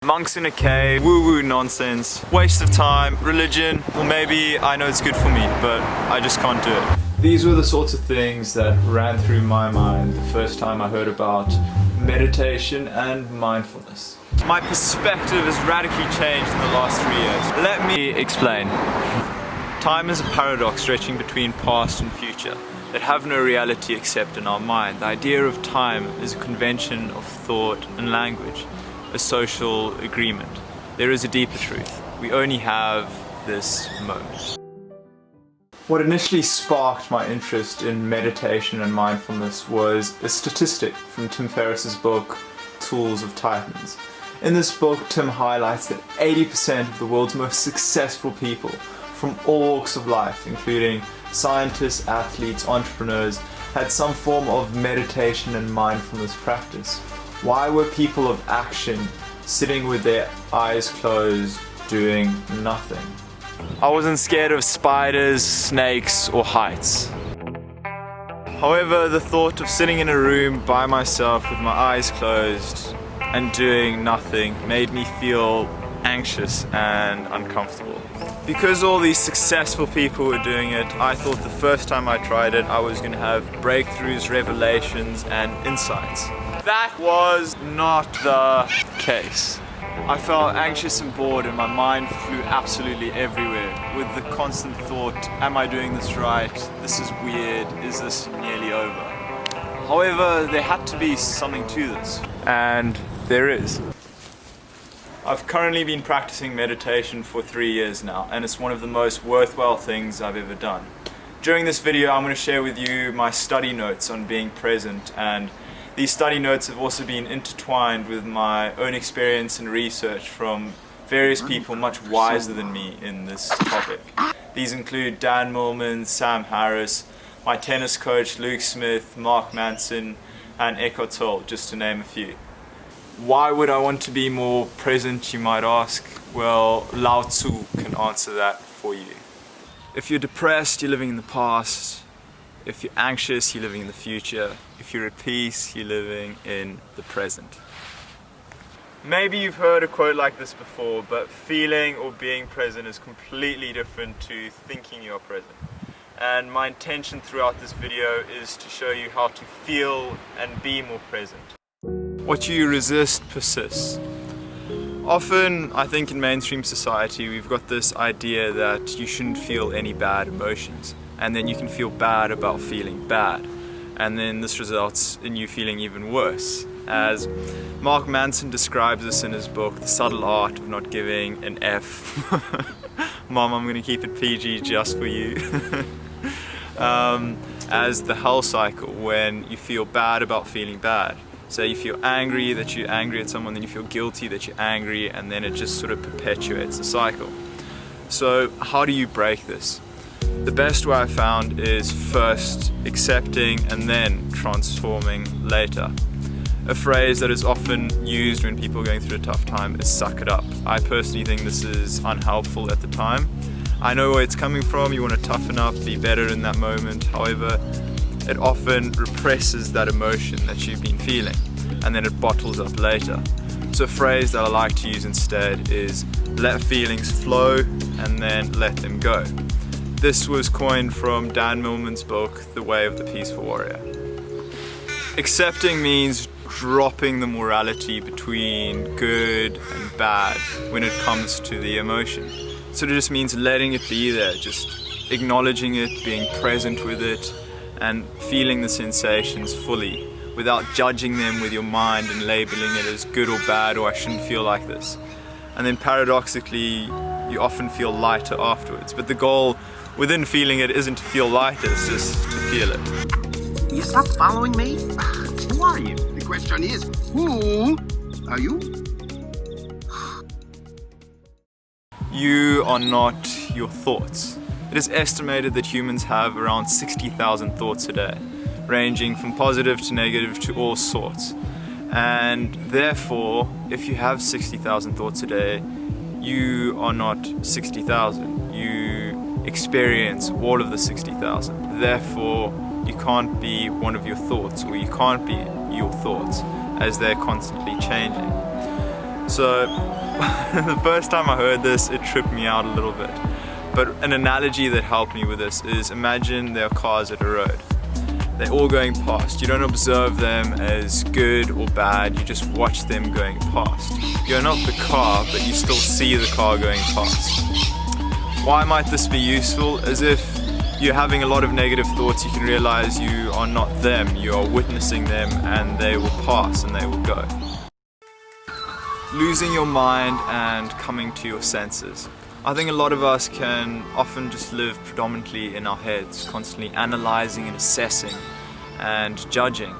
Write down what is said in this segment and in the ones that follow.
monks in a cave, woo-woo nonsense, waste of time, religion, or maybe I know it's good for me, but I just can't do it. These were the sorts of things that ran through my mind the first time I heard about meditation and mindfulness. My perspective has radically changed in the last 3 years. Let me explain. Time is a paradox stretching between past and future that have no reality except in our mind. The idea of time is a convention of thought and language, a social agreement. There is a deeper truth. We only have this moment. What initially sparked my interest in meditation and mindfulness was a statistic from Tim Ferriss's book, Tools of Titans. In this book, Tim highlights that 80% of the world's most successful people from all walks of life, including scientists, athletes, entrepreneurs, had some form of meditation and mindfulness practice. Why were people of action sitting with their eyes closed, doing nothing? I wasn't scared of spiders, snakes, or heights. However, the thought of sitting in a room by myself with my eyes closed and doing nothing made me feel anxious and uncomfortable. Because all these successful people were doing it, I thought the first time I tried it, I was going to have breakthroughs, revelations, and insights. That was not the case. I felt anxious and bored and my mind flew absolutely everywhere with the constant thought, am I doing this right? This is weird. Is this nearly over? However, there had to be something to this. And there is. I've currently been practicing meditation for 3 years now, and it's one of the most worthwhile things I've ever done. During this video, I'm going to share with you my study notes on being present, and these study notes have also been intertwined with my own experience and research from various people much wiser than me in this topic. These include Dan Millman, Sam Harris, my tennis coach Luke Smith, Mark Manson, and Eckhart Tolle, just to name a few. Why would I want to be more present, you might ask? Well, Lao Tzu can answer that for you. If you're depressed, you're living in the past. If you're anxious, you're living in the future. If you're at peace, you're living in the present. Maybe you've heard a quote like this before, but feeling or being present is completely different to thinking you're present. And my intention throughout this video is to show you how to feel and be more present. What you resist persists. Often, I think in mainstream society, we've got this idea that you shouldn't feel any bad emotions, and then you can feel bad about feeling bad, and then this results in you feeling even worse. As Mark Manson describes this in his book, The Subtle Art of Not Giving an F. Mom, I'm gonna keep it PG just for you. As the hell cycle, when you feel bad about feeling bad. So you feel angry that you're angry at someone, then you feel guilty that you're angry, and then it just sort of perpetuates the cycle. So how do you break this? The best way I found is first accepting and then transforming later. A phrase that is often used when people are going through a tough time is suck it up. I personally think this is unhelpful at the time. I know where it's coming from, you want to toughen up, be better in that moment. However, it often represses that emotion that you've been feeling, and then it bottles up later. So a phrase that I like to use instead is let feelings flow and then let them go. This was coined from Dan Millman's book, The Way of the Peaceful Warrior. Accepting means dropping the morality between good and bad when it comes to the emotion. So it just means letting it be there, just acknowledging it, being present with it, and feeling the sensations fully without judging them with your mind and labeling it as good or bad, or I shouldn't feel like this. And then paradoxically, you often feel lighter afterwards. But the goal within feeling it isn't to feel lighter, it's just to feel it. You stop following me? Who are you? The question is, who are you? You are not your thoughts. It is estimated that humans have around 60,000 thoughts a day, ranging from positive to negative to all sorts. And therefore, if you have 60,000 thoughts a day, you are not 60,000. You experience all of the 60,000. Therefore, you can't be one of your thoughts, or you can't be your thoughts, as they're constantly changing. So The first time I heard this, it tripped me out a little bit. But an analogy that helped me with this is, imagine there are cars at a road. They're all going past. You don't observe them as good or bad, you just watch them going past. You're not the car, but you still see the car going past. Why might this be useful? As if you're having a lot of negative thoughts, you can realize you are not them, you are witnessing them, and they will pass and they will go. Losing your mind and coming to your senses. I think a lot of us can often just live predominantly in our heads, constantly analyzing and assessing and judging,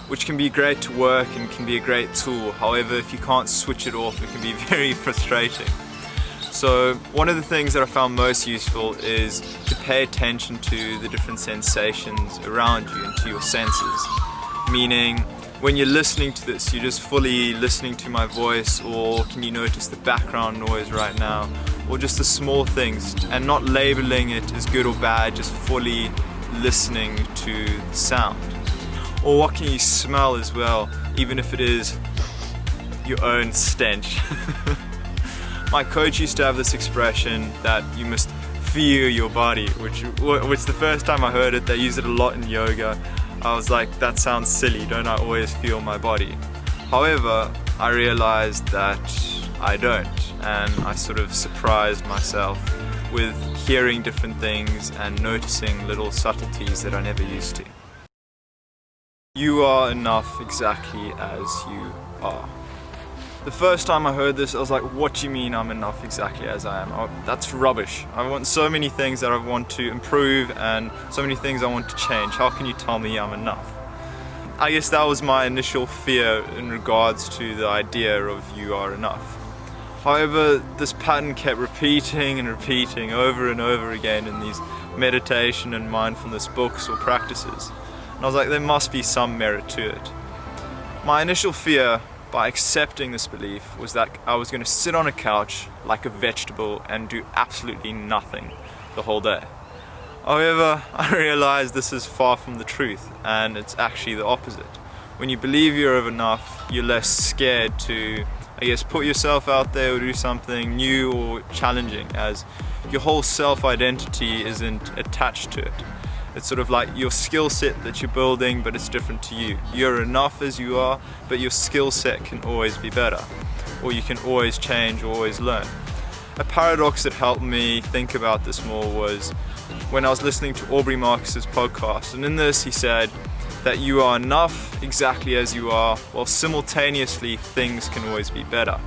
which can be great to work and can be a great tool. However, if you can't switch it off, it can be very frustrating. So one of the things that I found most useful is to pay attention to the different sensations around you and to your senses. Meaning, when you're listening to this, you're just fully listening to my voice, or can you notice the background noise right now, or just the small things, and not labeling it as good or bad, just fully listening to the sound. Or what can you smell as well, even if it is your own stench. My coach used to have this expression that you must feel your body, which the first time I heard it, they use it a lot in yoga. I was like, that sounds silly, don't I always feel my body? However, I realized that I don't, and I sort of surprised myself with hearing different things and noticing little subtleties that I never used to. You are enough exactly as you are. The first time I heard this, I was like, what do you mean I'm enough exactly as I am? That's rubbish. I want so many things that I want to improve and so many things I want to change. How can you tell me I'm enough? I guess that was my initial fear in regards to the idea of you are enough. However, this pattern kept repeating and repeating over and over again in these meditation and mindfulness books or practices. And I was like, there must be some merit to it. My initial fear by accepting this belief was that I was going to sit on a couch like a vegetable and do absolutely nothing the whole day. However, I realized this is far from the truth, and it's actually the opposite. When you believe you're of enough, you're less scared to, I guess, put yourself out there or do something new or challenging, as your whole self-identity isn't attached to it. It's sort of like your skill set that you're building, but it's different to you. You're enough as you are, but your skill set can always be better, or you can always change or always learn. A paradox that helped me think about this more was when I was listening to Aubrey Marcus's podcast, and in this he said that you are enough exactly as you are, while simultaneously things can always be better.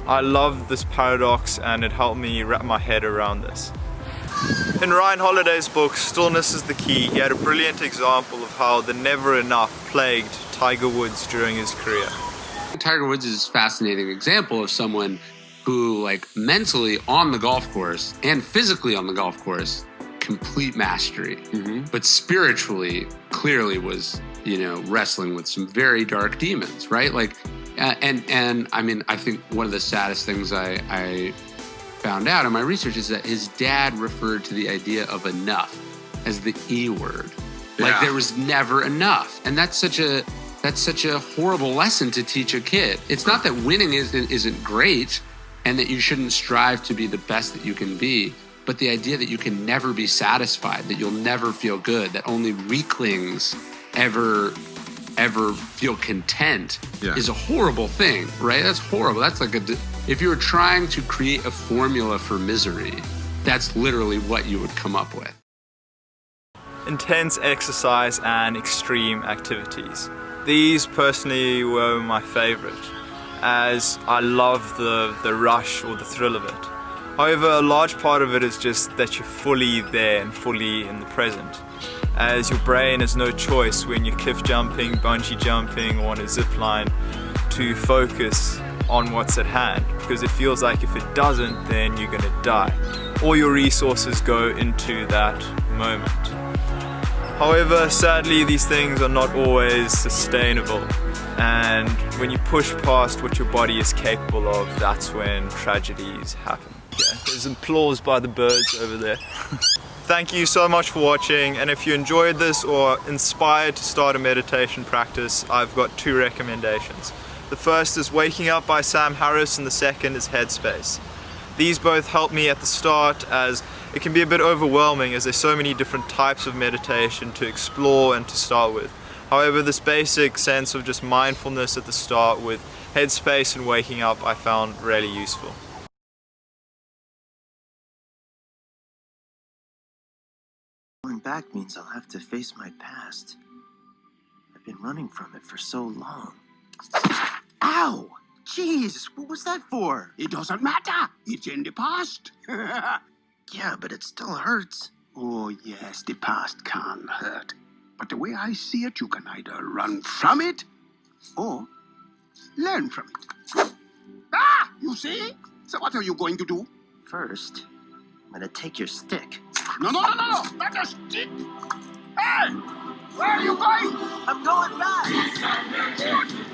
I love this paradox, and it helped me wrap my head around this. In Ryan Holiday's book, Stillness is the Key, he had a brilliant example of how the never enough plagued Tiger Woods during his career. Tiger Woods is a fascinating example of someone who, like, mentally on the golf course and physically on the golf course, complete mastery. But spiritually, clearly was, wrestling with some very dark demons, right? Like, and I mean, I think one of the saddest things I found out in my research is that his dad referred to the idea of enough as the E word. Like, there was never enough. And that's such a horrible lesson to teach a kid. It's not that winning isn't great and that you shouldn't strive to be the best that you can be, but the idea that you can never be satisfied, that you'll never feel good, that only weaklings ever feel content is a horrible thing, right? That's horrible. That's like if you were trying to create a formula for misery, that's literally what you would come up with. Intense exercise and extreme activities. These personally were my favorite, as I love the rush or the thrill of it. However, a large part of it is just that you're fully there and fully in the present, as your brain has no choice when you're cliff jumping, bungee jumping, or on a zip line to focus on what's at hand, because it feels like if it doesn't, then you're gonna die. All your resources go into that moment. However, sadly, these things are not always sustainable, and when you push past what your body is capable of, that's when tragedies happen. Yeah, there's applause by the birds over there. Thank you so much for watching, and if you enjoyed this or inspired to start a meditation practice, I've got 2 recommendations. The first is Waking Up by Sam Harris and the second is Headspace. These both help me at the start, as it can be a bit overwhelming as there's so many different types of meditation to explore and to start with. However, this basic sense of just mindfulness at the start with Headspace and Waking Up I found really useful. Going back means I'll have to face my past. I've been running from it for so long. Ow! Jeez, what was that for? It doesn't matter. It's in the past. Yeah, but it still hurts. Oh, yes, the past can hurt. But the way I see it, you can either run from it or learn from it. Ah! You see? So what are you going to do? First, I'm gonna take your stick. No, not a stick. Hey! Where are you going? I'm going back!